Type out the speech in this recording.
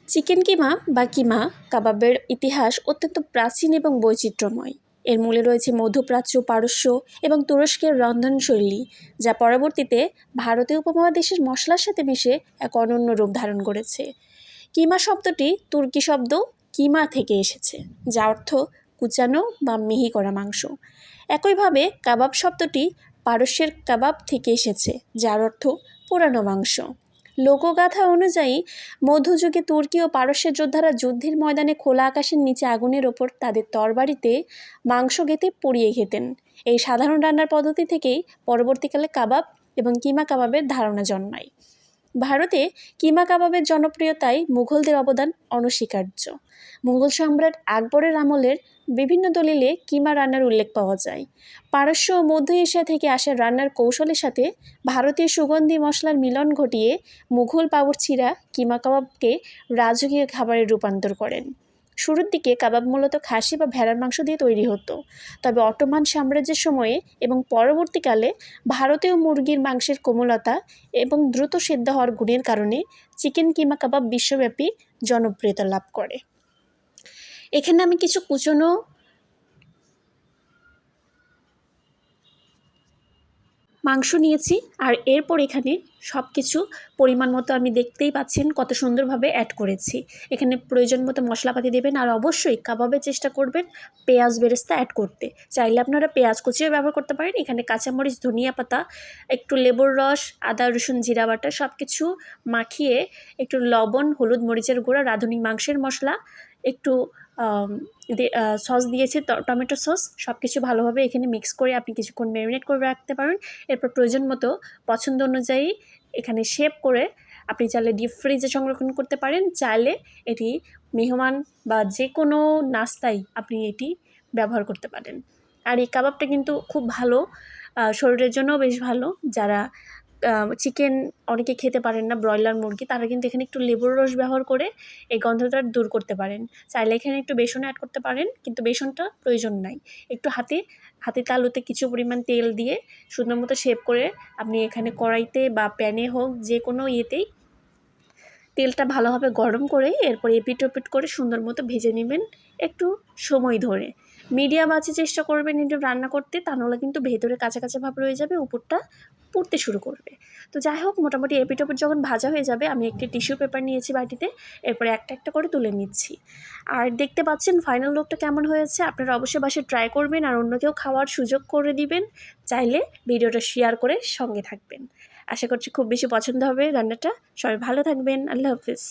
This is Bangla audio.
চিকেন কিমা বা কিমা কাবাবের ইতিহাস অত্যন্ত প্রাচীন এবং বৈচিত্র্যময়। এর মূলে রয়েছে মধ্যপ্রাচ্য, পারস্য এবং তুরস্কের রন্ধনশৈলী, যা পরবর্তীতে ভারতীয় উপমহাদেশের মশলার সাথে মিশে এক অনন্য রূপ ধারণ করেছে। কিমা শব্দটি তুর্কি শব্দ কিমা থেকে এসেছে, যার অর্থ কুচানো বা মিহি করা মাংস। একইভাবে কাবাব শব্দটি পারস্যের কাবাব থেকে এসেছে, যার অর্থ পোড়ানো মাংস। লোকগাথা অনুযায়ী মধ্যযুগে তুর্কি ও পারস্যের যোদ্ধারা যুদ্ধের ময়দানে খোলা আকাশের নিচে আগুনের ওপর তাদের তরবারিতে মাংস গেঁথে পুড়িয়ে খেতেন। এই সাধারণ রান্নার পদ্ধতি থেকেই পরবর্তীকালে কাবাব এবং কিমা কাবাবের ধারণা জন্মায়। ভারতে কিমা কাবাবের জনপ্রিয়তায় মুঘলদের অবদান অনস্বীকার্য। মুঘল সম্রাট আকবরের আমলের বিভিন্ন দলিলে কিমা রান্নার উল্লেখ পাওয়া যায়। পারস্য ও মধ্য এশিয়া থেকে আসা রান্নার কৌশলের সাথে ভারতীয় সুগন্ধি মশলার মিলন ঘটিয়ে মুঘল বাবুর্চিরা কিমা কাবাবকে রাজকীয় খাবারে রূপান্তর করেন। শুরুর দিকে কাবাব মূলত খাসি বা ভেড়ার মাংস দিয়ে তৈরি হতো, তবে অটোমান সাম্রাজ্যের সময়ে এবং পরবর্তীকালে ভারতীয় মুরগির মাংসের কোমলতা এবং দ্রুত সেদ্ধ হওয়ার গুণের কারণে চিকেন কিমা কাবাব বিশ্বব্যাপী জনপ্রিয়তা লাভ করে। এখানে আমি কিছু কুচনো মাংস নিয়েছি, আর এরপর এখানে সব কিছু পরিমাণ মতো আমি দেখতেই পাচ্ছেন কত সুন্দরভাবে অ্যাড করেছি। এখানে প্রয়োজন মতো মশলাপাতি দেবেন, আর অবশ্যই কাবাবে চেষ্টা করবেন পেঁয়াজ বেরেস্তা অ্যাড করতে। চাইলে আপনারা পেঁয়াজ কুচিও ব্যবহার করতে পারেন। এখানে কাঁচামরিচ, ধনিয়া পাতা, একটু লেবুর রস, আদা রসুন জিরা বাটা সব কিছু মাখিয়ে একটু লবণ, হলুদ, মরিচের গুঁড়া, রাঁধুনি মাংসের মশলা, একটু সস দিয়েছি টমেটো সস, সব কিছু ভালোভাবে এখানে মিক্স করে আপনি কিছুক্ষণ ম্যারিনেট করে রাখতে পারেন। এরপর প্রয়োজন মতো পছন্দ অনুযায়ী এখানে শেপ করে আপনি চাইলে ডিপ ফ্রিজে সংরক্ষণ করতে পারেন। চাইলে এটি মেহমান বা যে কোনো নাস্তায় আপনি এটি ব্যবহার করতে পারেন। আর এই কাবাবটা কিন্তু খুব ভালো, শরীরের জন্যও বেশ ভালো। যারা চিকেন অনেকে খেতে পারেন না, ব্রয়লার মুরগি, তারা কিন্তু এখানে একটু লেবুর রস ব্যবহার করে এই গন্ধটা দূর করতে পারেন। চাইলে এখানে একটু বেসন অ্যাড করতে পারেন, কিন্তু বেসনটা প্রয়োজন নাই। একটু হাতে তালুতে কিছু পরিমাণ তেল দিয়ে সুন্দর মতো শেপ করে আপনি এখানে কড়াইতে বা প্যানে হোক, যে কোনো ইয়েতেই তেলটা ভালোভাবে গরম করে এরপর এপিট ওপিট করে সুন্দর মতো ভেজে নেবেন একটু সময় ধরে। মিডিয়াম আঁচে চেষ্টা করবেন এটা রান্না করতে, তা নাহলে কিন্তু ভেতরে কাঁচা কাঁচা ভাব রয়ে যাবে, উপরটা পুড়তে শুরু করবে। তো যাই হোক, মোটামুটি এপিট ওপিট যখন ভাজা হয়ে যাবে, আমি একটি টিস্যু পেপার নিয়েছি বাটিতে, এরপরে একটা একটা করে তুলে নিচ্ছি। আর দেখতে পাচ্ছেন ফাইনাল লুকটা কেমন হয়েছে। আপনারা অবশ্যই বাসায় ট্রাই করবেন আর অন্যকেও খাওয়ার সুযোগ করে দিবেন। চাইলে ভিডিওটা শেয়ার করে সঙ্গে থাকবেন। আশা করছি খুব বেশি পছন্দ হবে রান্নাটা। সবাই ভালো থাকবেন। আল্লাহ হাফিজ।